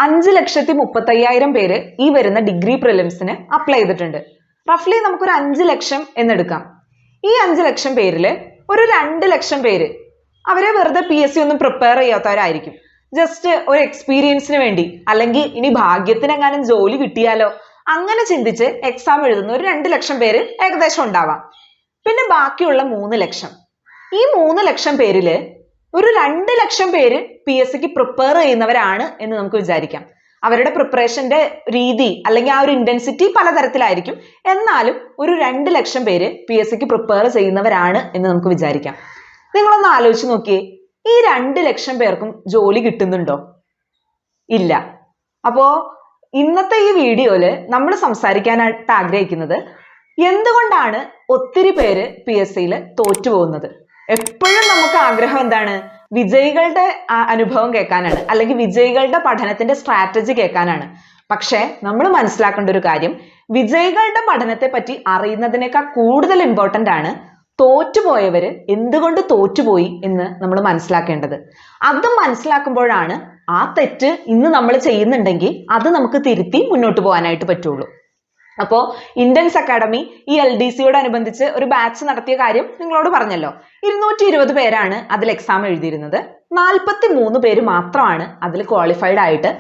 5,35,000 പേര് ഈ വരുന്ന ഡിഗ്രി പ്രിലിംസിന് അപ്ലൈ ചെയ്തിട്ടുണ്ട്. റഫ്ലി നമുക്കൊരു 5 ലക്ഷം എന്നെടുക്കാം. ഈ 5 ലക്ഷം പേരിൽ ഒരു 2 ലക്ഷം പേര് അവരെ വെറുതെ PSC ഒന്നും പ്രിപ്പയർ ചെയ്യാത്തവരായിരിക്കും. ജസ്റ്റ് ഒരു എക്സ്പീരിയൻസിന് വേണ്ടി, അല്ലെങ്കിൽ ഇനി ഭാഗ്യത്തിനെങ്ങാനും ജോലി കിട്ടിയാലോ അങ്ങനെ ചിന്തിച്ച് എക്സാം എഴുതുന്ന ഒരു 2 ലക്ഷം പേര് ഏകദേശം ഉണ്ടാവാം. പിന്നെ ബാക്കിയുള്ള 3 ലക്ഷം. ഈ 3 ലക്ഷം പേരില് ഒരു 2 ലക്ഷം പേര് PSCക്ക് പ്രിപ്പയർ ചെയ്യുന്നവരാണ് എന്ന് നമുക്ക് വിചാരിക്കാം. അവരുടെ പ്രിപ്പറേഷന്റെ രീതി അല്ലെങ്കിൽ ആ ഒരു ഇന്റൻസിറ്റി പലതരത്തിലായിരിക്കും. എന്നാലും ഒരു 2 ലക്ഷം പേര് PSCക്ക് പ്രിപ്പയർ ചെയ്യുന്നവരാണ് എന്ന് നമുക്ക് വിചാരിക്കാം. നിങ്ങളൊന്ന് ആലോചിച്ച് നോക്കിയേ, ഈ 2 ലക്ഷം പേർക്കും ജോലി കിട്ടുന്നുണ്ടോ? ഇല്ല. അപ്പോ ഇന്നത്തെ ഈ വീഡിയോയില് നമ്മൾ സംസാരിക്കാനായിട്ട് ആഗ്രഹിക്കുന്നത് എന്തുകൊണ്ടാണ് ഒത്തിരി പേര് PSCയിൽ തോറ്റുപോകുന്നത്. എപ്പോഴും നമുക്ക് ആഗ്രഹം എന്താണ്? വിജയികളുടെ അനുഭവം കേൾക്കാനാണ്, അല്ലെങ്കിൽ വിജയികളുടെ പഠനത്തിന്റെ സ്ട്രാറ്റജി കേൾക്കാനാണ്. പക്ഷെ നമ്മൾ മനസ്സിലാക്കേണ്ട ഒരു കാര്യം, വിജയികളുടെ പഠനത്തെ പറ്റി അറിയുന്നതിനേക്കാൾ കൂടുതൽ ഇമ്പോർട്ടന്റ് ആണ് തോറ്റുപോയവര് എന്തുകൊണ്ട് തോറ്റുപോയി എന്ന് നമ്മൾ മനസ്സിലാക്കേണ്ടത്. അത് മനസ്സിലാക്കുമ്പോഴാണ് ആ തെറ്റ് ഇന്ന് നമ്മൾ ചെയ്യുന്നുണ്ടെങ്കിൽ അത് നമുക്ക് തിരുത്തി മുന്നോട്ട് പോകാനായിട്ട് പറ്റുള്ളൂ. അപ്പോ ഇന്ത്യൻസ് അക്കാഡമി ഈ LDCയോടനുബന്ധിച്ച് ഒരു ബാച്ച് നടത്തിയ കാര്യം നിങ്ങളോട് പറഞ്ഞല്ലോ. 220 പേരാണ് അതിൽ എക്സാം എഴുതിയിരുന്നത്. 43 പേര് മാത്രമാണ് അതിൽ ക്വാളിഫൈഡ് ആയിട്ട്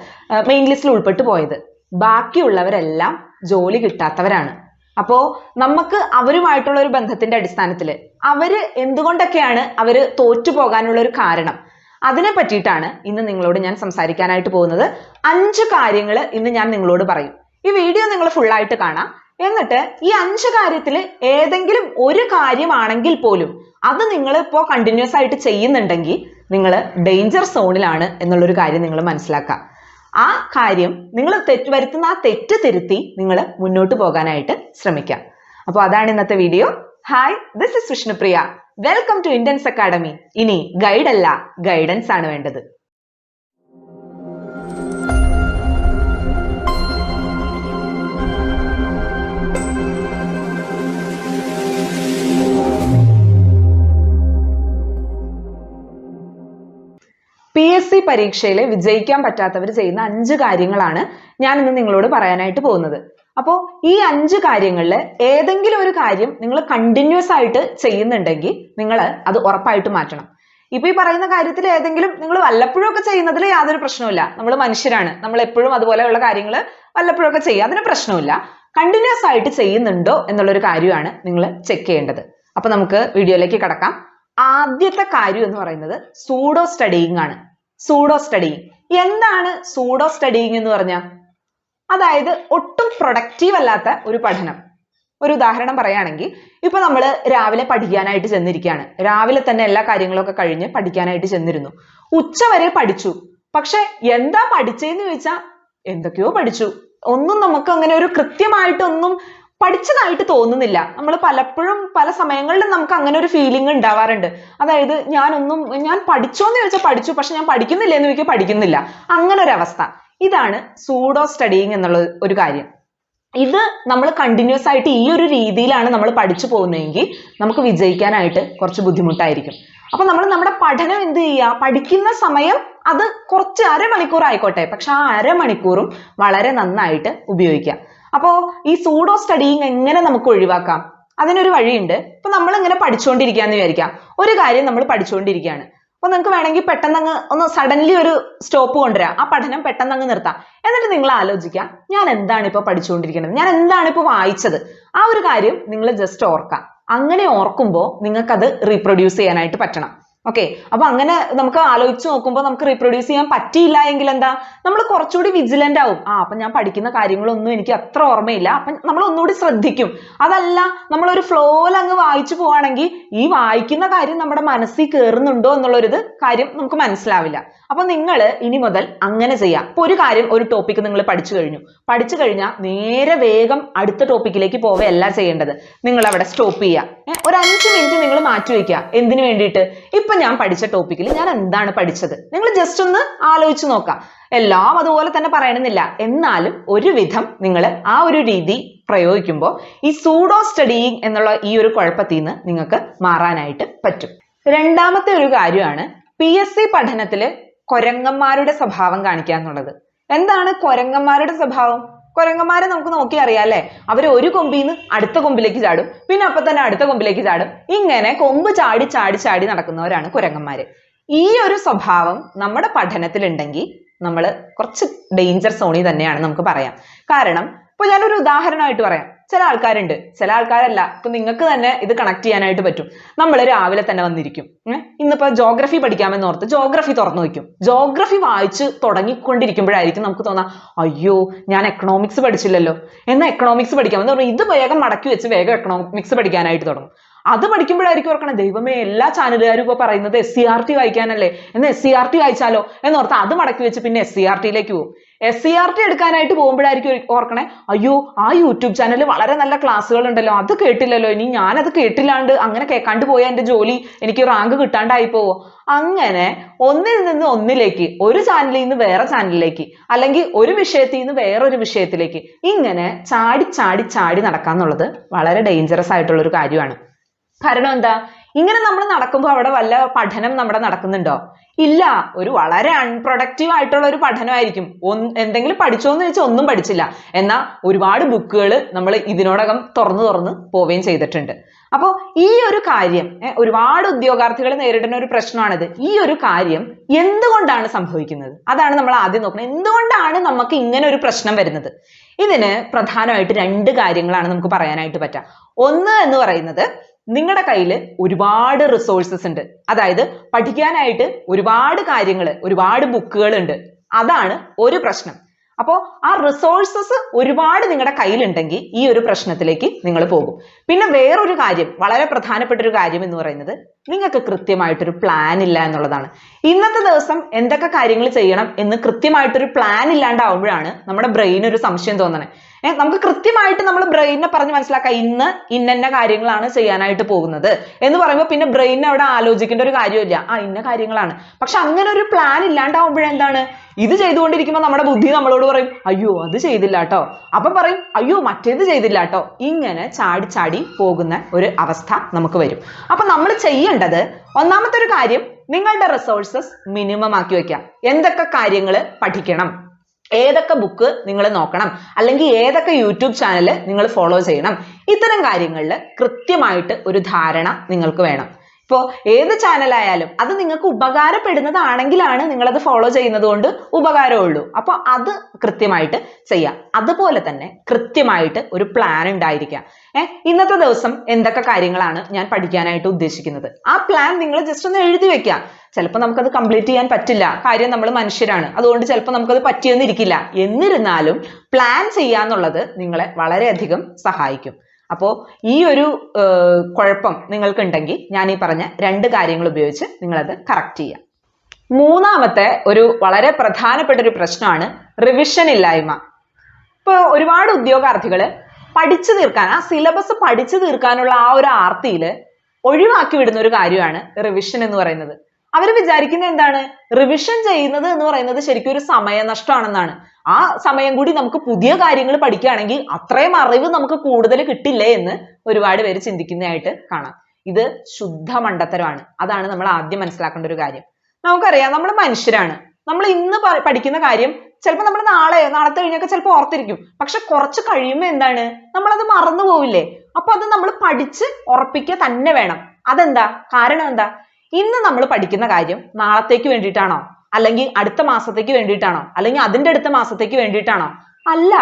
മെയിൻ ലിസ്റ്റിൽ ഉൾപ്പെട്ടു പോയത്. ബാക്കിയുള്ളവരെല്ലാം ജോലി കിട്ടാത്തവരാണ്. അപ്പോ നമുക്ക് അവരുമായിട്ടുള്ള ഒരു ബന്ധത്തിന്റെ അടിസ്ഥാനത്തിൽ അവര് എന്തുകൊണ്ടൊക്കെയാണ് അവര് തോറ്റു പോകാനുള്ള ഒരു കാരണം, അതിനെ പറ്റിയിട്ടാണ് ഇന്ന് നിങ്ങളോട് ഞാൻ സംസാരിക്കാനായിട്ട് പോകുന്നത്. 5 കാര്യങ്ങൾ ഇന്ന് ഞാൻ നിങ്ങളോട് പറയും. ഈ വീഡിയോ നിങ്ങൾ ഫുൾ ആയിട്ട് കാണാം. എന്നിട്ട് ഈ 5 കാര്യത്തിൽ ഏതെങ്കിലും ഒരു കാര്യമാണെങ്കിൽ പോലും അത് നിങ്ങൾ ഇപ്പോൾ കണ്ടിന്യൂസ് ആയിട്ട് ചെയ്യുന്നുണ്ടെങ്കിൽ നിങ്ങൾ ഡേഞ്ചർ സോണിലാണ് എന്നുള്ളൊരു കാര്യം നിങ്ങൾ മനസ്സിലാക്കുക. ആ കാര്യം നിങ്ങൾ വരുത്തുന്ന ആ തെറ്റ് തിരുത്തി നിങ്ങൾ മുന്നോട്ട് പോകാനായിട്ട് ശ്രമിക്കാം. അപ്പോൾ അതാണ് ഇന്നത്തെ video. Hi, this is Vishnupriya. Welcome to Indians academy. ഇനി ഗൈഡ് അല്ല, ഗൈഡൻസ് ആണ് വേണ്ടത്. PSC പരീക്ഷയിൽ വിജയിക്കാൻ പറ്റാത്തവർ ചെയ്യുന്ന 5 കാര്യങ്ങളാണ് ഞാൻ ഇന്ന് നിങ്ങളോട് പറയാനായിട്ട് പോകുന്നത്. അപ്പോൾ ഈ 5 കാര്യങ്ങളിൽ ഏതെങ്കിലും ഒരു കാര്യം നിങ്ങൾ കണ്ടിന്യൂസ് ആയിട്ട് ചെയ്യുന്നുണ്ടെങ്കിൽ നിങ്ങൾ അത് ഉറപ്പായിട്ട് മാറ്റണം. ഇപ്പൊ ഈ പറയുന്ന കാര്യത്തിൽ ഏതെങ്കിലും നിങ്ങൾ വല്ലപ്പോഴും ഒക്കെ ചെയ്യുന്നതിൽ യാതൊരു പ്രശ്നവുമില്ല. നമ്മൾ മനുഷ്യരാണ്, നമ്മൾ എപ്പോഴും അതുപോലെയുള്ള കാര്യങ്ങൾ വല്ലപ്പോഴും ഒക്കെ ചെയ്യുക, അതിന് പ്രശ്നമില്ല. കണ്ടിന്യൂസ് ആയിട്ട് ചെയ്യുന്നുണ്ടോ എന്നുള്ളൊരു കാര്യമാണ് നിങ്ങൾ ചെക്ക് ചെയ്യേണ്ടത്. അപ്പൊ നമുക്ക് വീഡിയോയിലേക്ക് കടക്കാം. ആദ്യത്തെ കാര്യം എന്ന് പറയുന്നത് സൂഡോ സ്റ്റഡിയിങ് ആണ്. സൂഡോ സ്റ്റഡിയിങ് എന്താണ്? സൂഡോ സ്റ്റഡിയിങ് എന്ന് പറഞ്ഞാൽ അതായത് ഒട്ടും പ്രൊഡക്റ്റീവ് അല്ലാത്ത ഒരു പഠനം. ഒരു ഉദാഹരണം പറയുകയാണെങ്കിൽ, ഇപ്പൊ നമ്മൾ രാവിലെ പഠിക്കാനായിട്ട് ചെന്നിരിക്കുകയാണ്. രാവിലെ തന്നെ എല്ലാ കാര്യങ്ങളൊക്കെ കഴിഞ്ഞ് പഠിക്കാനായിട്ട് ചെന്നിരുന്നു. ഉച്ച വരെ പഠിച്ചു. പക്ഷെ എന്താ പഠിച്ചതെന്ന് ചോദിച്ചാൽ എന്തൊക്കെയോ പഠിച്ചു. ഒന്നും നമുക്ക് അങ്ങനെ ഒരു കൃത്യമായിട്ടൊന്നും പഠിച്ചതായിട്ട് തോന്നുന്നില്ല. നമ്മൾ പലപ്പോഴും പല സമയങ്ങളിലും നമുക്ക് അങ്ങനെ ഒരു ഫീലിംഗ് ഉണ്ടാവാറുണ്ട്. അതായത് ഞാൻ പഠിച്ചോന്ന് ചോദിച്ചാൽ പഠിച്ചു, പക്ഷെ ഞാൻ പഠിക്കുന്നില്ല എന്ന് ചോദിച്ചാൽ പഠിക്കുന്നില്ല. അങ്ങനെ ഒരു അവസ്ഥ. ഇതാണ് സൂഡോ സ്റ്റഡിയിങ് എന്നുള്ള ഒരു കാര്യം. ഇത് നമ്മൾ കണ്ടിന്യൂസ് ആയിട്ട് ഈ ഒരു രീതിയിലാണ് നമ്മൾ പഠിച്ചു പോകുന്നതെങ്കിൽ നമുക്ക് വിജയിക്കാനായിട്ട് കുറച്ച് ബുദ്ധിമുട്ടായിരിക്കും. അപ്പൊ നമ്മൾ നമ്മുടെ പഠനം എന്ത് ചെയ്യുക? പഠിക്കുന്ന സമയം അത് കുറച്ച് അരമണിക്കൂർ ആയിക്കോട്ടെ, പക്ഷെ ആ അരമണിക്കൂറും വളരെ നന്നായിട്ട് ഉപയോഗിക്കുക. അപ്പോ ഈ സൂഡോ സ്റ്റഡിയിങ് എങ്ങനെ നമുക്ക് ഒഴിവാക്കാം? അതിനൊരു വഴിയുണ്ട്. ഇപ്പൊ നമ്മൾ ഇങ്ങനെ പഠിച്ചുകൊണ്ടിരിക്കാന്ന് വിചാരിക്കാം. ഒരു കാര്യം നമ്മൾ പഠിച്ചുകൊണ്ടിരിക്കുകയാണ്. അപ്പൊ നിങ്ങൾക്ക് വേണമെങ്കിൽ പെട്ടെന്ന് ഒന്ന് സഡൻലി ഒരു സ്റ്റോപ്പ് കൊണ്ടുവരാം. ആ പഠനം പെട്ടെന്ന് നിർത്താം. എന്നിട്ട് നിങ്ങൾ ആലോചിക്കാം, ഞാൻ എന്താണ് ഇപ്പൊ പഠിച്ചുകൊണ്ടിരിക്കുന്നത്, ഞാൻ എന്താണ് ഇപ്പൊ വായിച്ചത്. ആ ഒരു കാര്യം നിങ്ങൾ ജസ്റ്റ് ഓർക്കാം. അങ്ങനെ ഓർക്കുമ്പോൾ നിങ്ങൾക്കത് റീപ്രൊഡ്യൂസ് ചെയ്യാനായിട്ട് പറ്റണം. ഓക്കെ, അപ്പൊ അങ്ങനെ നമുക്ക് ആലോചിച്ച് നോക്കുമ്പോൾ നമുക്ക് റീപ്രൊഡ്യൂസ് ചെയ്യാൻ പറ്റിയില്ല എങ്കിൽ എന്താ, നമ്മൾ കുറച്ചുകൂടി വിജിലന്റ് ആവും. അപ്പൊ ഞാൻ പഠിക്കുന്ന കാര്യങ്ങളൊന്നും എനിക്ക് അത്ര ഓർമ്മയില്ല, അപ്പൊ നമ്മൾ ഒന്നുകൂടി ശ്രദ്ധിക്കും. അതല്ല, നമ്മളൊരു ഫ്ലോയിൽ അങ്ങ് വായിച്ചു പോവാണെങ്കിൽ ഈ വായിക്കുന്ന കാര്യം നമ്മുടെ മനസ്സിൽ കയറുന്നുണ്ടോ എന്നുള്ളൊരു കാര്യം നമുക്ക് മനസ്സിലാവില്ല. അപ്പൊ നിങ്ങൾ ഇനി മുതൽ അങ്ങനെ ചെയ്യാം. ഇപ്പൊ ഒരു കാര്യം, ഒരു ടോപ്പിക് നിങ്ങൾ പഠിച്ചു കഴിഞ്ഞാൽ നേരെ വേഗം അടുത്ത ടോപ്പിക്കിലേക്ക് പോവുകയല്ല ചെയ്യേണ്ടത്. നിങ്ങൾ അവിടെ സ്റ്റോപ്പ് ചെയ്യുക. ഒരു 5 മിനിറ്റ് നിങ്ങൾ മാറ്റി വയ്ക്കുക. എന്തിനു വേണ്ടിയിട്ട്? ഇപ്പൊ ഞാൻ പഠിച്ച ടോപ്പിക്കിൽ ഞാൻ എന്താണ് പഠിച്ചത് നിങ്ങൾ ജസ്റ്റ് ഒന്ന് ആലോചിച്ച് നോക്കാം. എല്ലാം അതുപോലെ തന്നെ പറയണമെന്നില്ല, എന്നാലും ഒരുവിധം നിങ്ങൾ ആ ഒരു രീതി പ്രയോഗിക്കുമ്പോൾ ഈ സൂഡോ സ്റ്റഡിയിങ് എന്നുള്ള ഈ ഒരു കുഴപ്പത്തിൽ നിന്ന് നിങ്ങൾക്ക് മാറാനായിട്ട് പറ്റും. രണ്ടാമത്തെ ഒരു കാര്യമാണ് PSC പഠനത്തില് കൊരങ്ങന്മാരുടെ സ്വഭാവം കാണിക്കുക എന്നുള്ളത്. എന്താണ് കുരങ്ങന്മാരുടെ സ്വഭാവം? കുരങ്ങന്മാരെ നമുക്ക് നോക്കി അറിയാം അല്ലെ, അവര് ഒരു കൊമ്പിൽ നിന്ന് അടുത്ത കൊമ്പിലേക്ക് ചാടും, പിന്നെ അപ്പൊ തന്നെ അടുത്ത കൊമ്പിലേക്ക് ചാടും, ഇങ്ങനെ കൊമ്പ് ചാടി ചാടി ചാടി നടക്കുന്നവരാണ് കുരങ്ങന്മാര്. ഈ ഒരു സ്വഭാവം നമ്മുടെ പഠനത്തിൽ ഉണ്ടെങ്കിൽ നമ്മൾ കുറച്ച് ഡേഞ്ചർ സോണിൽ തന്നെയാണ് നമുക്ക് പറയാം. കാരണം ഇപ്പൊ ഞാനൊരു ഉദാഹരണമായിട്ട് പറയാം. ചില ആൾക്കാരുണ്ട്, ചില ആൾക്കാരല്ല, ഇപ്പൊ നിങ്ങൾക്ക് തന്നെ ഇത് കണക്ട് ചെയ്യാനായിട്ട് പറ്റും. നമ്മൾ രാവിലെ തന്നെ വന്നിരിക്കും, ഇന്നിപ്പോ ജോഗ്രഫി പഠിക്കാമെന്ന് ഓർത്ത് ജോഗ്രഫി തുറന്നു വെക്കും. ജോഗ്രഫി വായിച്ച് തുടങ്ങിക്കൊണ്ടിരിക്കുമ്പോഴായിരിക്കും നമുക്ക് തോന്നാം, അയ്യോ ഞാൻ എക്കണോമിക്സ് പഠിച്ചില്ലല്ലോ, എന്നാൽ എക്കണോമിക്സ് പഠിക്കാമെന്ന് പറഞ്ഞു ഇത് വേഗം മടക്കി വെച്ച് വേഗം എക്കണോമിക്സ് പഠിക്കാനായിട്ട് തുടങ്ങും. അത് പഠിക്കുമ്പോഴായിരിക്കും ഓർക്കണം, ദൈവമേ എല്ലാ ചാനലുകാരും ഇപ്പൊ പറയുന്നത് SCRT വായിക്കാനല്ലേ, എന്നാൽ SCRT വായിച്ചാലോ എന്നോർത്ത് അത് മടക്കി വെച്ച് പിന്നെ SCRTയിലേക്ക് പോകും. SCRT എടുക്കാനായിട്ട് പോകുമ്പോഴായിരിക്കും ഓർക്കണേ, അയ്യോ ആ യൂട്യൂബ് ചാനൽ വളരെ നല്ല ക്ലാസ്സുകൾ ഉണ്ടല്ലോ, അത് കേട്ടില്ലല്ലോ, ഇനി ഞാനത് കേട്ടില്ലാണ്ട് അങ്ങനെ കേൾക്കാണ്ട് പോയാൽ എന്റെ ജോലി എനിക്ക് റാങ്ക് കിട്ടാണ്ടായി പോവോ. അങ്ങനെ ഒന്നിൽ നിന്ന് ഒന്നിലേക്ക്, ഒരു ചാനലിൽ നിന്ന് വേറെ ചാനലിലേക്ക്, അല്ലെങ്കിൽ ഒരു വിഷയത്തിൽ നിന്ന് വേറൊരു വിഷയത്തിലേക്ക് ഇങ്ങനെ ചാടി ചാടി ചാടി നടക്കാന്നുള്ളത് വളരെ ഡേഞ്ചറസ് ആയിട്ടുള്ള ഒരു കാര്യമാണ്. കാരണം എന്താ, ഇങ്ങനെ നമ്മൾ നടക്കുമ്പോൾ അവിടെ വല്ല പഠനം നമ്മുടെ നടക്കുന്നുണ്ടോ? ഇല്ല, ഒരു വളരെ അൺപ്രൊഡക്റ്റീവ് ആയിട്ടുള്ള ഒരു പഠനമായിരിക്കും. എന്തെങ്കിലും പഠിച്ചോന്ന് ചോദിച്ചാൽ ഒന്നും പഠിച്ചില്ല, എന്നാൽ ഒരുപാട് ബുക്കുകൾ നമ്മൾ ഇതിനോടകം തുറന്ന് പോവുകയും ചെയ്തിട്ടുണ്ട്. അപ്പോൾ ഈ ഒരു കാര്യം ഒരുപാട് ഉദ്യോഗാർത്ഥികൾ നേരിടുന്ന ഒരു പ്രശ്നമാണിത്. ഈ ഒരു കാര്യം എന്തുകൊണ്ടാണ് സംഭവിക്കുന്നത്? അതാണ് നമ്മൾ ആദ്യം നോക്കുന്നത്. എന്തുകൊണ്ടാണ് നമുക്ക് ഇങ്ങനെ ഒരു പ്രശ്നം വരുന്നത്? ഇതിന് പ്രധാനമായിട്ട് 2 കാര്യങ്ങളാണ് നമുക്ക് പറയാനായിട്ട് പറ്റുക. ഒന്ന് എന്ന് പറയുന്നത്, നിങ്ങളുടെ കയ്യിൽ ഒരുപാട് റിസോഴ്സസ് ഉണ്ട്, അതായത് പഠിക്കാനായിട്ട് ഒരുപാട് കാര്യങ്ങൾ, ഒരുപാട് ബുക്കുകൾ ഉണ്ട്. അതാണ് ഒരു പ്രശ്നം. അപ്പോൾ ആ റിസോഴ്സസ് ഒരുപാട് നിങ്ങളുടെ കയ്യിലുണ്ടെങ്കിൽ ഈ ഒരു പ്രശ്നത്തിലേക്ക് നിങ്ങൾ പോകും. പിന്നെ വേറൊരു കാര്യം, വളരെ പ്രധാനപ്പെട്ട ഒരു കാര്യം എന്ന് പറയുന്നത്, നിങ്ങൾക്ക് കൃത്യമായിട്ടൊരു പ്ലാൻ ഇല്ല എന്നുള്ളതാണ്. ഇന്നത്തെ ദിവസം എന്തൊക്കെ കാര്യങ്ങൾ ചെയ്യണം എന്ന് കൃത്യമായിട്ടൊരു പ്ലാൻ ഇല്ലാണ്ടാവുമ്പോഴാണ് നമ്മുടെ ബ്രെയിൻ ഒരു സംശയം തോന്നണേ. നമുക്ക് കൃത്യമായിട്ട് നമ്മൾ ബ്രെയിനിനെ പറഞ്ഞ് മനസ്സിലാക്കാം, ഇന്ന് ഇന്ന കാര്യങ്ങളാണ് ചെയ്യാനായിട്ട് പോകുന്നത് എന്ന് പറയുമ്പോൾ പിന്നെ ബ്രെയിനിനെ അവിടെ ആലോചിക്കേണ്ട ഒരു കാര്യമില്ല, ഇന്ന കാര്യങ്ങളാണ്. പക്ഷെ അങ്ങനെ ഒരു പ്ലാൻ ഇല്ലാണ്ടാവുമ്പോഴെന്താണ്, ഇത് ചെയ്തുകൊണ്ടിരിക്കുമ്പോൾ നമ്മുടെ ബുദ്ധി നമ്മളോട് പറയും, അയ്യോ അത് ചെയ്തില്ല കേട്ടോ, അപ്പൊ പറയും അയ്യോ മറ്റേത് ചെയ്തില്ല കേട്ടോ. ഇങ്ങനെ ചാടി ചാടി പോകുന്ന ഒരു അവസ്ഥ നമുക്ക് വരും. അപ്പൊ നമ്മൾ ചെയ്യേണ്ടത്, ഒന്നാമത്തെ ഒരു കാര്യം, നിങ്ങളുടെ റിസോഴ്സസ് മിനിമം ആക്കി വെക്കാം. എന്തൊക്കെ കാര്യങ്ങൾ പഠിക്കണം, ഏതൊക്കെ ബുക്ക് നിങ്ങൾ നോക്കണം, അല്ലെങ്കിൽ ഏതൊക്കെ യൂട്യൂബ് ചാനൽ നിങ്ങൾ ഫോളോ ചെയ്യണം, ഇത്തരം കാര്യങ്ങളിൽ കൃത്യമായിട്ട് ഒരു ധാരണ നിങ്ങൾക്ക് വേണം. ഇപ്പോൾ ഏത് ചാനലായാലും അത് നിങ്ങൾക്ക് ഉപകാരപ്പെടുന്നതാണെങ്കിലാണ് നിങ്ങളത് ഫോളോ ചെയ്യുന്നത് കൊണ്ട് ഉപകാരമുള്ളൂ. അപ്പൊ അത് കൃത്യമായിട്ട് ചെയ്യാം. അതുപോലെ തന്നെ കൃത്യമായിട്ട് ഒരു പ്ലാൻ ഉണ്ടായിരിക്കാം. ഇന്നത്തെ ദിവസം എന്തൊക്കെ കാര്യങ്ങളാണ് ഞാൻ പഠിക്കാനായിട്ട് ഉദ്ദേശിക്കുന്നത്, ആ പ്ലാൻ നിങ്ങൾ ജസ്റ്റ് ഒന്ന് എഴുതി വെക്കുക. ചിലപ്പോൾ നമുക്കത് കംപ്ലീറ്റ് ചെയ്യാൻ പറ്റില്ല, കാര്യം നമ്മൾ മനുഷ്യരാണ്, അതുകൊണ്ട് ചിലപ്പോൾ നമുക്കത് പറ്റിയെന്നിരിക്കില്ല. എന്നിരുന്നാലും പ്ലാൻ ചെയ്യാന്നുള്ളത് നിങ്ങളെ വളരെയധികം സഹായിക്കും. അപ്പോൾ ഈ ഒരു കുഴപ്പം നിങ്ങൾക്കുണ്ടെങ്കിൽ ഞാൻ ഈ പറഞ്ഞ 2 കാര്യങ്ങൾ ഉപയോഗിച്ച് നിങ്ങളത് കറക്റ്റ് ചെയ്യാം. മൂന്നാമത്തെ ഒരു വളരെ പ്രധാനപ്പെട്ട ഒരു പ്രശ്നമാണ് റിവിഷൻ ഇല്ലായ്മ. ഇപ്പോൾ ഒരുപാട് ഉദ്യോഗാർത്ഥികൾ പഠിച്ചു തീർക്കാൻ, ആ സിലബസ് പഠിച്ചു തീർക്കാനുള്ള ആ ഒരു ആർത്തിയിൽ ഒഴിവാക്കി വിടുന്ന ഒരു കാര്യമാണ് റിവിഷൻ എന്ന് പറയുന്നത്. അവർ വിചാരിക്കുന്നത് എന്താണ്, റിവിഷൻ ചെയ്യുന്നത് എന്ന് പറയുന്നത് ശരിക്കും ഒരു സമയനഷ്ടമാണെന്നാണ്. ആ സമയം കൂടി നമുക്ക് പുതിയ കാര്യങ്ങൾ പഠിക്കുകയാണെങ്കിൽ അത്രയും അറിവ് നമുക്ക് കൂടുതൽ കിട്ടില്ലേ എന്ന് ഒരുപാട് പേര് ചിന്തിക്കുന്നതായിട്ട് കാണാം. ഇത് ശുദ്ധ മണ്ടത്തരമാണ്. അതാണ് നമ്മൾ ആദ്യം മനസ്സിലാക്കേണ്ട ഒരു കാര്യം. നമുക്കറിയാം, നമ്മൾ മനുഷ്യരാണ്. നമ്മൾ ഇന്ന് പഠിക്കുന്ന കാര്യം ചിലപ്പോൾ നമ്മൾ നാളത്തെ കഴിഞ്ഞൊക്കെ ചിലപ്പോൾ ഓർത്തിരിക്കും. പക്ഷെ കുറച്ച് കഴിയുമ്പോൾ എന്താണ്, നമ്മളത് മറന്നു പോവില്ലേ? അപ്പൊ അത് നമ്മൾ പഠിച്ച് ഉറപ്പിക്കുക തന്നെ വേണം. അതെന്താ കാരണം? എന്താ, ഇന്ന് നമ്മൾ പഠിക്കുന്ന കാര്യം നാളത്തേക്ക് വേണ്ടിയിട്ടാണോ, അല്ലെങ്കിൽ അടുത്ത മാസത്തേക്ക് വേണ്ടിയിട്ടാണോ, അല്ലെങ്കിൽ അതിന്റെ അടുത്ത മാസത്തേക്ക് വേണ്ടിയിട്ടാണോ? അല്ല,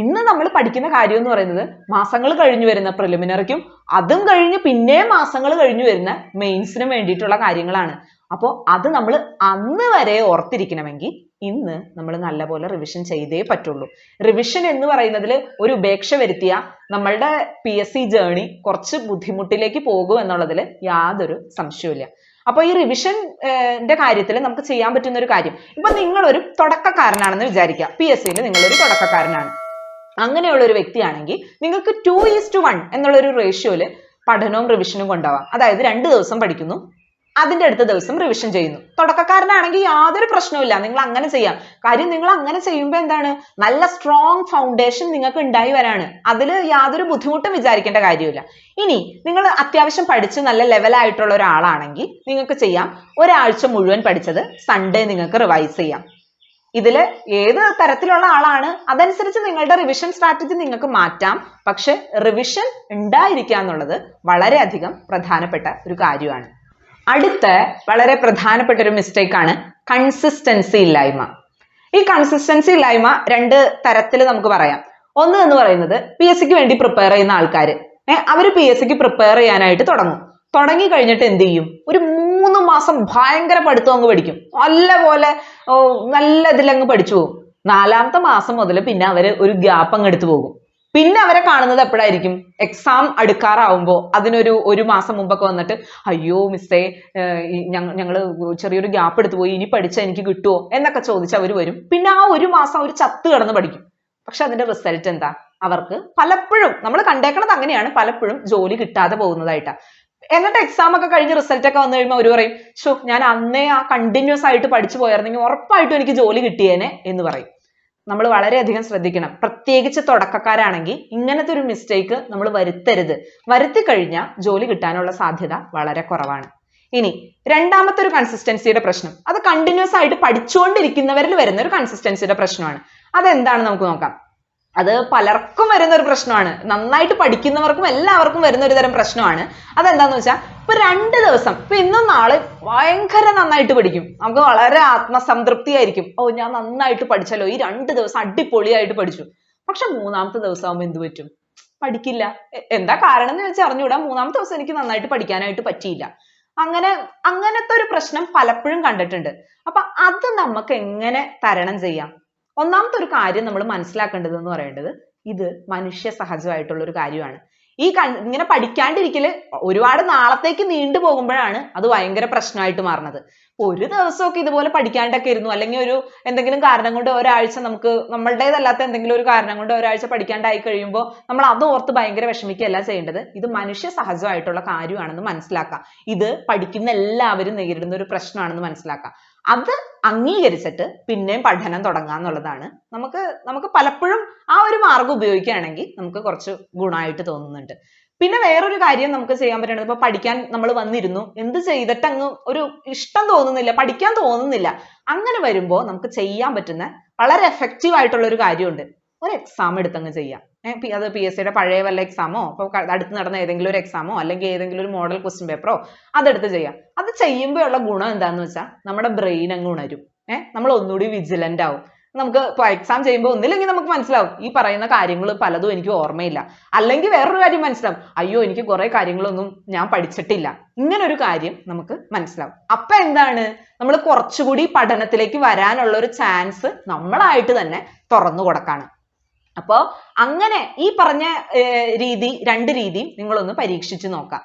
ഇന്ന് നമ്മൾ പഠിക്കുന്ന കാര്യം എന്ന് പറയുന്നത് മാസങ്ങൾ കഴിഞ്ഞു വരുന്ന പ്രിലിമിനറിക്കും അതും കഴിഞ്ഞ് പിന്നെ മാസങ്ങൾ കഴിഞ്ഞു വരുന്ന മെയിൻസിനും വേണ്ടിയിട്ടുള്ള കാര്യങ്ങളാണ്. അപ്പോൾ അത് നമ്മൾ അന്ന് വരെ ഓർത്തിരിക്കണമെങ്കിൽ ഇന്ന് നമ്മൾ നല്ലപോലെ റിവിഷൻ ചെയ്തേ പറ്റുള്ളൂ. റിവിഷൻ എന്ന് പറയുന്നതിൽ ഒരു ഉപേക്ഷ വരുത്തിയ നമ്മളുടെ PSC ജേർണി കുറച്ച് ബുദ്ധിമുട്ടിലേക്ക് പോകും എന്നുള്ളതിൽ യാതൊരു സംശയവുമില്ല. അപ്പൊ ഈ റിവിഷന്റെ കാര്യത്തിൽ നമുക്ക് ചെയ്യാൻ പറ്റുന്ന ഒരു കാര്യം, ഇപ്പൊ നിങ്ങളൊരു തുടക്കക്കാരനാണെന്ന് വിചാരിക്കുക, PSCയിൽ നിങ്ങളൊരു തുടക്കക്കാരനാണ്. അങ്ങനെയുള്ള ഒരു വ്യക്തിയാണെങ്കിൽ നിങ്ങൾക്ക് 2:1 എന്നുള്ള ഒരു റേഷ്യോയിൽ പഠനവും റിവിഷനും കൊണ്ടുപോകാം. അതായത് 2 ദിവസം പഠിക്കുന്നു, അതിന്റെ അടുത്ത ദിവസം റിവിഷൻ ചെയ്യുന്നു. തുടക്കക്കാരനാണെങ്കിൽ യാതൊരു പ്രശ്നവുമില്ല, നിങ്ങൾ അങ്ങനെ ചെയ്യാം. കാര്യം നിങ്ങൾ അങ്ങനെ ചെയ്യുമ്പോൾ എന്താണ്, നല്ല സ്ട്രോങ് ഫൗണ്ടേഷൻ നിങ്ങൾക്ക് ഉണ്ടായി വരാണ്. അതിൽ യാതൊരു ബുദ്ധിമുട്ടും വിചാരിക്കേണ്ട കാര്യമില്ല. ഇനി നിങ്ങൾ അത്യാവശ്യം പഠിച്ച് നല്ല ലെവലായിട്ടുള്ള ഒരാളാണെങ്കിൽ നിങ്ങൾക്ക് ചെയ്യാം, ഒരാഴ്ച മുഴുവൻ പഠിച്ചത് സൺഡേ നിങ്ങൾക്ക് റിവൈസ് ചെയ്യാം. ഇതില് ഏത് തരത്തിലുള്ള ആളാണ് അതനുസരിച്ച് നിങ്ങളുടെ റിവിഷൻ സ്ട്രാറ്റജി നിങ്ങൾക്ക് മാറ്റാം. പക്ഷെ റിവിഷൻ ഉണ്ടായിരിക്കുക എന്നുള്ളത് വളരെയധികം പ്രധാനപ്പെട്ട ഒരു കാര്യമാണ്. അടുത്ത വളരെ പ്രധാനപ്പെട്ട ഒരു മിസ്റ്റേക്ക് ആണ് കൺസിസ്റ്റൻസി ഇല്ലായ്മ. ഈ കൺസിസ്റ്റൻസി ഇല്ലായ്മ രണ്ട് തരത്തിൽ നമുക്ക് പറയാം. ഒന്ന് എന്ന് പറയുന്നത് PSC ക്ക് വേണ്ടി പ്രിപ്പയർ ചെയ്യുന്ന ആൾക്കാര് അവര് PSC ക്ക് പ്രിപ്പയർ ചെയ്യാനായിട്ട് തുടങ്ങി കഴിഞ്ഞിട്ട് എന്ത് ചെയ്യും, ഒരു 3 മാസം ഭയങ്കര പഠിത്തം അങ്ങ് പഠിക്കും, നല്ല ഇതിലങ്ങ് പഠിച്ചു പോകും. 4ാമത്തെ മാസം മുതൽ പിന്നെ അവര് ഒരു ഗ്യാപ്പ് അങ്ങ് എടുത്തു പോകും. പിന്നെ അവരെ കാണുന്നത് എപ്പോഴായിരിക്കും, എക്സാം അടുക്കാറാവുമ്പോ ഒരു മാസം മുമ്പൊക്കെ വന്നിട്ട് അയ്യോ മിസ്സേ ഞങ്ങള് ചെറിയൊരു ഗ്യാപ്പ് എടുത്തു പോയി, ഇനി പഠിച്ചാൽ എനിക്ക് കിട്ടുമോ എന്നൊക്കെ ചോദിച്ച് അവർ വരും. പിന്നെ ആ ഒരു മാസം അവർ ചത്ത് കിടന്ന് പഠിക്കും. പക്ഷെ അതിന്റെ റിസൾട്ട് എന്താ, അവർക്ക് പലപ്പോഴും നമ്മൾ കണ്ടേക്കണത് അങ്ങനെയാണ്, പലപ്പോഴും ജോലി കിട്ടാതെ പോകുന്നതായിട്ടാ. എന്നിട്ട് എക്സാം ഒക്കെ കഴിഞ്ഞ് റിസൾട്ട് ഒക്കെ വന്നു കഴിയുമ്പോൾ അവർ പറയും, ഷോ ഞാൻ അന്നേ ആ കണ്ടിന്യൂസ് ആയിട്ട് പഠിച്ചു പോയായിരുന്നെങ്കിൽ ഉറപ്പായിട്ടും എനിക്ക് ജോലി കിട്ടിയേനെ എന്ന് പറയും. നമ്മൾ വളരെയധികം ശ്രദ്ധിക്കണം. പ്രത്യേകിച്ച് തുടക്കക്കാരാണെങ്കിൽ ഇങ്ങനത്തെ ഒരു മിസ്റ്റേക്ക് നമ്മൾ വരുത്തരുത്. വരുത്തി കഴിഞ്ഞാൽ ജോലി കിട്ടാനുള്ള സാധ്യത വളരെ കുറവാണ്. ഇനി രണ്ടാമത്തെ ഒരു കൺസിസ്റ്റൻസിയുടെ പ്രശ്നം, അത് കണ്ടിന്യൂസ് ആയിട്ട് പഠിച്ചുകൊണ്ടിരിക്കുന്നവരിൽ വരുന്ന ഒരു കൺസിസ്റ്റൻസിയുടെ പ്രശ്നമാണ്. അതെന്താണ് നമുക്ക് നോക്കാം. അത് പലർക്കും വരുന്ന ഒരു പ്രശ്നമാണ്, നന്നായിട്ട് പഠിക്കുന്നവർക്കും എല്ലാവർക്കും വരുന്ന ഒരു തരം പ്രശ്നമാണ്. അതെന്താന്ന് വെച്ചാൽ ഇപ്പൊ 2 ദിവസം, ഇപ്പൊ ഇന്നും നാളെ ഭയങ്കര നന്നായിട്ട് പഠിക്കും, നമുക്ക് വളരെ ആത്മസംതൃപ്തി ആയിരിക്കും, ഓ ഞാൻ നന്നായിട്ട് പഠിച്ചല്ലോ, ഈ 2 ദിവസം അടിപൊളിയായിട്ട് പഠിച്ചു. പക്ഷെ 3ാമത്തെ ദിവസം ആവുമ്പോൾ എന്ത് പറ്റും, പഠിക്കില്ല. എന്താ കാരണം എന്ന് വെച്ചാൽ അറിഞ്ഞൂടാ, 3ാമത്തെ ദിവസം എനിക്ക് നന്നായിട്ട് പഠിക്കാനായിട്ട് പറ്റിയില്ല. അങ്ങനത്തെ ഒരു പ്രശ്നം പലപ്പോഴും കണ്ടിട്ടുണ്ട്. അപ്പൊ അത് നമുക്ക് എങ്ങനെ തരണം ചെയ്യാം? ഒന്നാമത്തെ ഒരു കാര്യം നമ്മൾ മനസ്സിലാക്കേണ്ടത് എന്ന് പറയുന്നത്, ഇത് മനുഷ്യ സഹജമായിട്ടുള്ള ഒരു കാര്യമാണ്. ഇങ്ങനെ പഠിക്കാണ്ടിരിക്കല് ഒരുപാട് നാളത്തേക്ക് നീണ്ടു പോകുമ്പോഴാണ് അത് ഭയങ്കര പ്രശ്നമായിട്ട് മാറുന്നത്. ഒരു ദിവസമൊക്കെ ഇതുപോലെ പഠിക്കാണ്ടൊക്കെ ഇരുന്നു, അല്ലെങ്കിൽ എന്തെങ്കിലും കാരണം കൊണ്ട് ഒരാഴ്ച നമ്മളുടേതല്ലാത്ത എന്തെങ്കിലും ഒരു കാരണം കൊണ്ട് ഒരാഴ്ച പഠിക്കാണ്ടായി കഴിയുമ്പോൾ നമ്മൾ അത് ഓർത്ത് ഭയങ്കര വിഷമിക്കുകയല്ല ചെയ്യേണ്ടത്. ഇത് മനുഷ്യ സഹജമായിട്ടുള്ള കാര്യമാണെന്ന് മനസ്സിലാക്കാം. ഇത് പഠിക്കുന്ന എല്ലാവരും നേരിടുന്ന ഒരു പ്രശ്നമാണെന്ന് മനസ്സിലാക്കാം. അത് അംഗീകരിച്ചിട്ട് പിന്നെയും പഠനം തുടങ്ങുക എന്നുള്ളതാണ് നമുക്ക് പലപ്പോഴും ആ ഒരു മാർഗം ഉപയോഗിക്കുകയാണെങ്കിൽ നമുക്ക് കുറച്ച് ഗുണമായിട്ട് തോന്നുന്നുണ്ട്. പിന്നെ വേറൊരു കാര്യം നമുക്ക് ചെയ്യാൻ പറ്റുന്നത്, ഇപ്പൊ പഠിക്കാൻ നമ്മൾ വന്നിരുന്നു, എന്ത് ചെയ്തിട്ട് അങ്ങ് ഒരു ഇഷ്ടം തോന്നുന്നില്ല, പഠിക്കാൻ തോന്നുന്നില്ല. അങ്ങനെ വരുമ്പോൾ നമുക്ക് ചെയ്യാൻ പറ്റുന്ന വളരെ എഫക്റ്റീവ് ആയിട്ടുള്ള ഒരു കാര്യമുണ്ട്, ഒരു എക്സാം എടുത്തങ്ങ് ചെയ്യാം. അത് PSC യുടെ പഴയ വല്ല എക്സാമോ, ഇപ്പൊ അടുത്ത് നടന്ന ഏതെങ്കിലും ഒരു എക്സാമോ, അല്ലെങ്കിൽ ഏതെങ്കിലും ഒരു മോഡൽ ക്വസ്റ്റ്യൻ പേപ്പറോ അതെടുത്ത് ചെയ്യാം. അത് ചെയ്യുമ്പോൾ ഉള്ള ഗുണം എന്താന്ന് വെച്ചാൽ നമ്മുടെ ബ്രെയിൻ അങ്ങ് ഉണരും, നമ്മൾ ഒന്നുകൂടി വിജിലന്റ് ആവും. നമുക്ക് ഇപ്പൊ എക്സാം ചെയ്യുമ്പോൾ ഒന്നില്ലെങ്കിൽ നമുക്ക് മനസ്സിലാവും ഈ പറയുന്ന കാര്യങ്ങൾ പലതും എനിക്ക് ഓർമ്മയില്ല, അല്ലെങ്കിൽ വേറൊരു കാര്യം മനസ്സിലാവും, അയ്യോ എനിക്ക് കുറെ കാര്യങ്ങളൊന്നും ഞാൻ പഠിച്ചിട്ടില്ല, ഇങ്ങനെ ഒരു കാര്യം നമുക്ക് മനസ്സിലാവും. അപ്പൊ എന്താണ്, നമ്മൾ കുറച്ചുകൂടി പഠനത്തിലേക്ക് വരാനുള്ള ഒരു ചാൻസ് നമ്മളായിട്ട് തന്നെ തുറന്നു കൊടുക്കാണ്. അപ്പോ അങ്ങനെ ഈ പറഞ്ഞ രണ്ട് രീതിയും നിങ്ങളൊന്ന് പരീക്ഷിച്ച് നോക്കാം.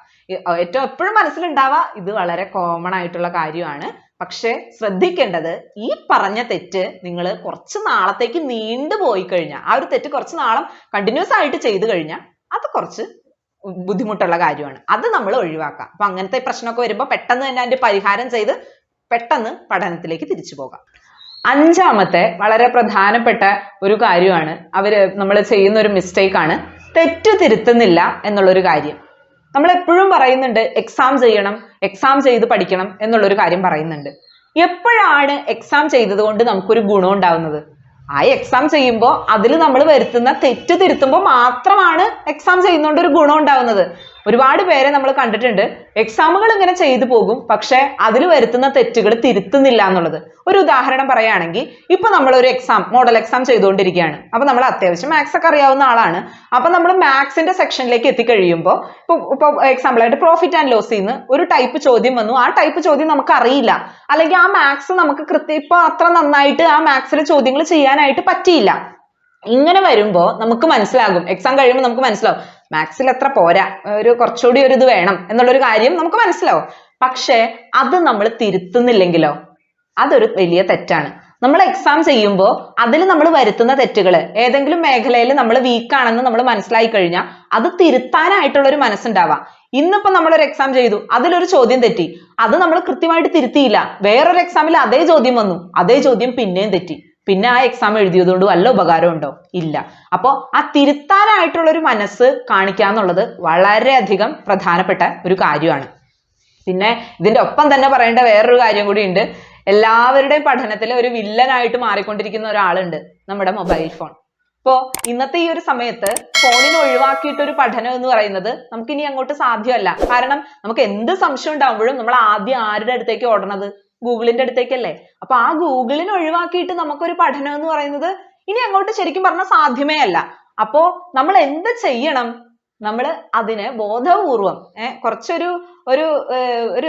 ഏറ്റവും എപ്പോഴും മനസ്സിലുണ്ടാവുക ഇത് വളരെ കോമൺ ആയിട്ടുള്ള കാര്യമാണ്. പക്ഷെ ശ്രദ്ധിക്കേണ്ടത്, ഈ പറഞ്ഞ തെറ്റ് നിങ്ങൾ കുറച്ച് നാളത്തേക്ക് നീണ്ടുപോയി കഴിഞ്ഞാൽ, ആ ഒരു തെറ്റ് കുറച്ച് നാളം കണ്ടിന്യൂസ് ആയിട്ട് ചെയ്തു കഴിഞ്ഞാൽ അത് കുറച്ച് ബുദ്ധിമുട്ടുള്ള കാര്യമാണ്. അത് നമ്മൾ ഒഴിവാക്കാം. അപ്പൊ അങ്ങനത്തെ പ്രശ്നമൊക്കെ വരുമ്പോൾ പെട്ടെന്ന് തന്നെ അതിന്റെ പരിഹാരം ചെയ്ത് പെട്ടെന്ന് പഠനത്തിലേക്ക് തിരിച്ചു പോകാം. 5ാമത്തെ വളരെ പ്രധാനപ്പെട്ട ഒരു കാര്യമാണ്, നമ്മൾ ചെയ്യുന്ന ഒരു മിസ്റ്റേക്ക് ആണ് തെറ്റ് തിരുത്തുന്നില്ല എന്നുള്ളൊരു കാര്യം. നമ്മൾ എപ്പോഴും പറയുന്നുണ്ട് എക്സാം ചെയ്യണം, എക്സാം ചെയ്ത് പഠിക്കണം എന്നുള്ളൊരു കാര്യം പറയുന്നുണ്ട്. എപ്പോഴാണ് എക്സാം ചെയ്തത് കൊണ്ട് നമുക്കൊരു ഗുണം ഉണ്ടാവുന്നത്? ആ എക്സാം ചെയ്യുമ്പോൾ അതിൽ നമ്മൾ വരുത്തുന്ന തെറ്റ് തിരുത്തുമ്പോൾ മാത്രമാണ് എക്സാം ചെയ്യുന്നതുകൊണ്ട് ഒരു ഗുണം ഉണ്ടാവുന്നത്. ഒരുപാട് പേരെ നമ്മൾ കണ്ടിട്ടുണ്ട്, എക്സാമുകൾ ഇങ്ങനെ ചെയ്തു പോകും, പക്ഷെ അതിൽ വരുത്തുന്ന തെറ്റുകൾ തിരുത്തുന്നില്ല എന്നുള്ളത്. ഒരു ഉദാഹരണം പറയുകയാണെങ്കിൽ, ഇപ്പൊ നമ്മൾ ഒരു മോഡൽ എക്സാം ചെയ്തുകൊണ്ടിരിക്കുകയാണ്. അപ്പൊ നമ്മൾ അത്യാവശ്യം മാത്സ് ഒക്കെ അറിയാവുന്ന ആളാണ്. അപ്പൊ നമ്മൾ മാത്സിന്റെ സെക്ഷനിലേക്ക് എത്തിക്കഴിയുമ്പോൾ ഇപ്പൊ എക്സാമ്പിൾ ആയിട്ട് പ്രോഫിറ്റ് ആൻഡ് ലോസിൽ നിന്ന് ഒരു ടൈപ്പ് ചോദ്യം വന്നു. ആ ടൈപ്പ് ചോദ്യം നമുക്ക് അറിയില്ല, അല്ലെങ്കിൽ ആ മാത്സ് നമുക്ക് ഇപ്പൊ അത്ര നന്നായിട്ട് ആ മാത്സിലെ ചോദ്യങ്ങൾ ചെയ്യാനായിട്ട് പറ്റിയില്ല. ഇങ്ങനെ വരുമ്പോ നമുക്ക് മനസ്സിലാകും, എക്സാം കഴിയുമ്പോൾ നമുക്ക് മനസ്സിലാവും മാത്സിൽ എത്ര പോരാ, കുറച്ചുകൂടി ഒരു ഇത് വേണം എന്നുള്ളൊരു കാര്യം നമുക്ക് മനസ്സിലാവും. പക്ഷെ അത് നമ്മൾ തിരുത്തുന്നില്ലെങ്കിലോ, അതൊരു വലിയ തെറ്റാണ്. നമ്മൾ എക്സാം ചെയ്യുമ്പോൾ അതിൽ നമ്മൾ വരുത്തുന്ന തെറ്റുകൾ, ഏതെങ്കിലും മേഖലയിൽ നമ്മൾ വീക്കാണെന്ന് നമ്മൾ മനസ്സിലായി കഴിഞ്ഞാൽ അത് തിരുത്താനായിട്ടുള്ള ഒരു മനസ്സുണ്ടാവാം. ഇന്നിപ്പോ നമ്മളൊരു എക്സാം ചെയ്തു, അതിലൊരു ചോദ്യം തെറ്റി, അത് നമ്മൾ കൃത്യമായിട്ട് തിരുത്തിയില്ല. വേറൊരു എക്സാമിൽ അതേ ചോദ്യം വന്നു, അതേ ചോദ്യം പിന്നെയും തെറ്റി. പിന്നെ ആ എക്സാം എഴുതിയതുകൊണ്ട് വല്ല ഉപകാരം ഉണ്ടോ? ഇല്ല. അപ്പോ ആ തിരുത്താനായിട്ടുള്ള ഒരു മനസ്സ് കാണിക്കുക എന്നുള്ളത് വളരെയധികം പ്രധാനപ്പെട്ട ഒരു കാര്യമാണ്. പിന്നെ ഇതിന്റെ ഒപ്പം തന്നെ പറയേണ്ട വേറൊരു കാര്യം കൂടി ഉണ്ട്. എല്ലാവരുടെയും പഠനത്തിലെ ഒരു വില്ലനായിട്ട് മാറിക്കൊണ്ടിരിക്കുന്ന ഒരാളുണ്ട്, നമ്മുടെ മൊബൈൽ ഫോൺ. അപ്പോ ഇന്നത്തെ ഈ ഒരു സമയത്ത് ഫോണിനെ ഒഴിവാക്കിയിട്ട് ഒരു പഠനം എന്ന് പറയുന്നത് നമുക്ക് ഇനി അങ്ങോട്ട് സാധ്യമല്ല. കാരണം നമുക്ക് എന്ത് സംശയം ഉണ്ടാവുമ്പോഴും നമ്മൾ ആദ്യം ആരുടെ അടുത്തേക്ക് ഓടണത്? ഗൂഗിളിന്റെ അടുത്തേക്കല്ലേ. അപ്പൊ ആ ഗൂഗിളിനെ ഒഴിവാക്കിയിട്ട് നമുക്കൊരു പഠനം എന്ന് പറയുന്നത് ഇനി അങ്ങോട്ട് ശരിക്കും പറഞ്ഞാൽ സാധ്യമേ അല്ല. അപ്പോ നമ്മൾ എന്ത് ചെയ്യണം? നമ്മൾ അതിനെ ബോധപൂർവം കുറച്ചൊരു ഒരു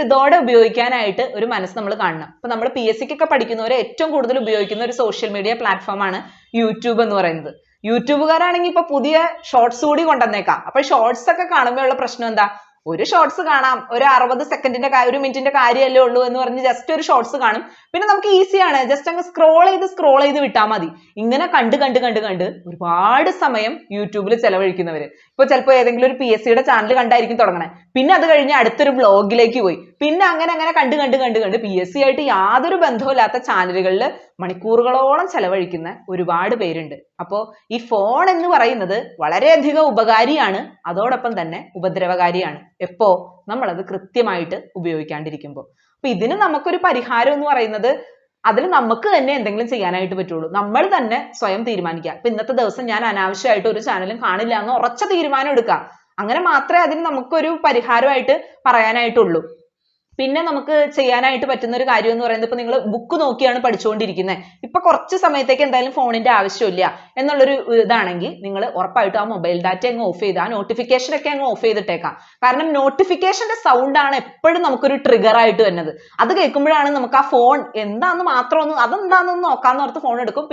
ഇതോടെ ഉപയോഗിക്കാനായിട്ട് ഒരു മനസ്സ് നമ്മൾ കാണണം. ഇപ്പൊ നമ്മൾ PSC ക്കൊക്കെ പഠിക്കുന്നവരെ ഏറ്റവും കൂടുതൽ ഉപയോഗിക്കുന്ന ഒരു സോഷ്യൽ മീഡിയ പ്ലാറ്റ്ഫോമാണ് യൂട്യൂബ് എന്ന് പറയുന്നത്. യൂട്യൂബുകാരാണെങ്കിൽ ഇപ്പൊ പുതിയ ഷോർട്സ് കൂടി കൊണ്ടുവന്നേക്കാം. അപ്പൊ ഷോർട്സ് ഒക്കെ കാണുമ്പോൾ ഉള്ള പ്രശ്നം എന്താ? ഒരു ഷോർട്സ് കാണാം, ഒരു 60 സെക്കൻഡിന്റെ 1 മിനിറ്റിന്റെ കാര്യമല്ലേ ഉള്ളൂ എന്ന് പറഞ്ഞ് ജസ്റ്റ് ഒരു ഷോർട്സ് കാണും. പിന്നെ നമുക്ക് ഈസിയാണ്, ജസ്റ്റ് അങ്ങ് സ്ക്രോൾ ചെയ്ത് വിട്ടാൽ മതി. ഇങ്ങനെ കണ്ട് ഒരുപാട് സമയം യൂട്യൂബിൽ ചെലവഴിക്കുന്നവര്. ഇപ്പൊ ചിലപ്പോൾ ഏതെങ്കിലും ഒരു PSCയുടെ ചാനൽ കണ്ടായിരിക്കും തുടങ്ങണേ. പിന്നെ അത് കഴിഞ്ഞ് അടുത്തൊരു ബ്ലോഗിലേക്ക് പോയി. പിന്നെ അങ്ങനെ കണ്ട് PSC ആയിട്ട് യാതൊരു ബന്ധവുമില്ലാത്ത ചാനലുകളിൽ മണിക്കൂറുകളോളം ചെലവഴിക്കുന്ന ഒരുപാട് പേരുണ്ട്. അപ്പോ ഈ ഫോൺ എന്ന് പറയുന്നത് വളരെയധികം ഉപകാരിയാണ്, അതോടൊപ്പം തന്നെ ഉപദ്രവകാരിയാണ്. എപ്പോ? നമ്മളത് കൃത്യമായിട്ട് ഉപയോഗിക്കാണ്ടിരിക്കുമ്പോൾ. അപ്പൊ ഇതിന് നമുക്കൊരു പരിഹാരം എന്ന് പറയുന്നത് അതിൽ നമുക്ക് തന്നെ എന്തെങ്കിലും ചെയ്യാനായിട്ട് പറ്റുള്ളൂ. നമ്മൾ തന്നെ സ്വയം തീരുമാനിക്കുക. ഇപ്പൊ ഇന്നത്തെ ദിവസം ഞാൻ അനാവശ്യമായിട്ട് ഒരു ചാനലും കാണില്ല എന്ന് ഉറച്ച തീരുമാനം എടുക്കുക. അങ്ങനെ മാത്രമേ അതിന് നമുക്കൊരു പരിഹാരമായിട്ട് പറയാനായിട്ടുള്ളൂ. പിന്നെ നമുക്ക് ചെയ്യാനായിട്ട് പറ്റുന്ന ഒരു കാര്യം എന്ന് പറയുന്നത്, ഇപ്പൊ നിങ്ങൾ ബുക്ക് നോക്കിയാണ് പഠിച്ചുകൊണ്ടിരിക്കുന്നത്, ഇപ്പൊ കുറച്ച് സമയത്തേക്ക് എന്തായാലും ഫോണിന്റെ ആവശ്യമില്ല എന്നുള്ളൊരു ഇതാണെങ്കിൽ നിങ്ങൾ ഉറപ്പായിട്ടും ആ മൊബൈൽ ഡാറ്റ അങ്ങ് ഓഫ് ചെയ്ത് ആ നോട്ടിഫിക്കേഷൻ ഒക്കെ അങ്ങ് ഓഫ് ചെയ്തിട്ടേക്കാം. കാരണം നോട്ടിഫിക്കേഷന്റെ സൗണ്ട് ആണ് എപ്പോഴും നമുക്കൊരു ട്രിഗർ ആയിട്ട് വരുന്നത്. അത് കേൾക്കുമ്പോഴാണ് നമുക്ക് ആ ഫോൺ എന്താന്ന് മാത്രം അതെന്താണെന്ന് നോക്കാന്ന് ഓർത്ത് ഫോൺ എടുക്കും.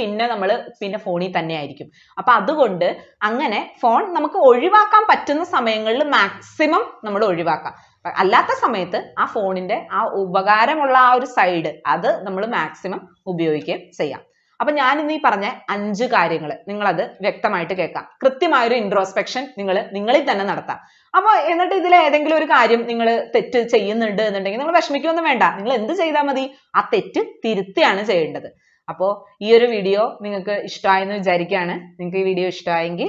പിന്നെ ഫോണിൽ തന്നെ ആയിരിക്കും. അപ്പൊ അതുകൊണ്ട് അങ്ങനെ ഫോൺ നമുക്ക് ഒഴിവാക്കാൻ പറ്റുന്ന സമയങ്ങളിൽ മാക്സിമം നമ്മൾ ഒഴിവാക്കാം. അല്ലാത്ത സമയത്ത് ആ ഫോണിന്റെ ആ ഉപകാരമുള്ള ആ ഒരു സൈഡ് അത് നമ്മൾ മാക്സിമം ഉപയോഗിക്കുകയും ചെയ്യാം. അപ്പൊ ഞാൻ ഇന്ന് ഈ പറഞ്ഞ 5 കാര്യങ്ങൾ നിങ്ങളത് വ്യക്തമായിട്ട് കേൾക്കാം. കൃത്യമായൊരു ഇൻട്രോസ്പെക്ഷൻ നിങ്ങളിൽ തന്നെ നടത്താം. അപ്പൊ എന്നിട്ട് ഇതിൽ ഏതെങ്കിലും ഒരു കാര്യം നിങ്ങൾ തെറ്റ് ചെയ്യുന്നുണ്ട് എന്നുണ്ടെങ്കിൽ നിങ്ങൾ വിഷമിക്കൊന്നും വേണ്ട. നിങ്ങൾ എന്ത് ചെയ്താൽ മതി? ആ തെറ്റ് തിരുത്തിയാണ് ചെയ്യേണ്ടത്. അപ്പോൾ ഈ ഒരു വീഡിയോ നിങ്ങൾക്ക് ഇഷ്ടമായെന്ന് വിചാരിക്കുകയാണ്. നിങ്ങൾക്ക് ഈ വീഡിയോ ഇഷ്ടമായെങ്കിൽ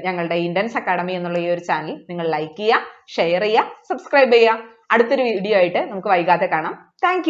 ഞങ്ങളുടെ ഇന്റൻസ് അക്കാഡമി എന്നുള്ള ഈ ഒരു ചാനൽ നിങ്ങൾ ലൈക്ക് ചെയ്യുക, ഷെയർ ചെയ്യുക, സബ്സ്ക്രൈബ് ചെയ്യുക. അടുത്തൊരു വീഡിയോ ആയിട്ട് നമുക്ക് വൈകാതെ കാണാം. താങ്ക്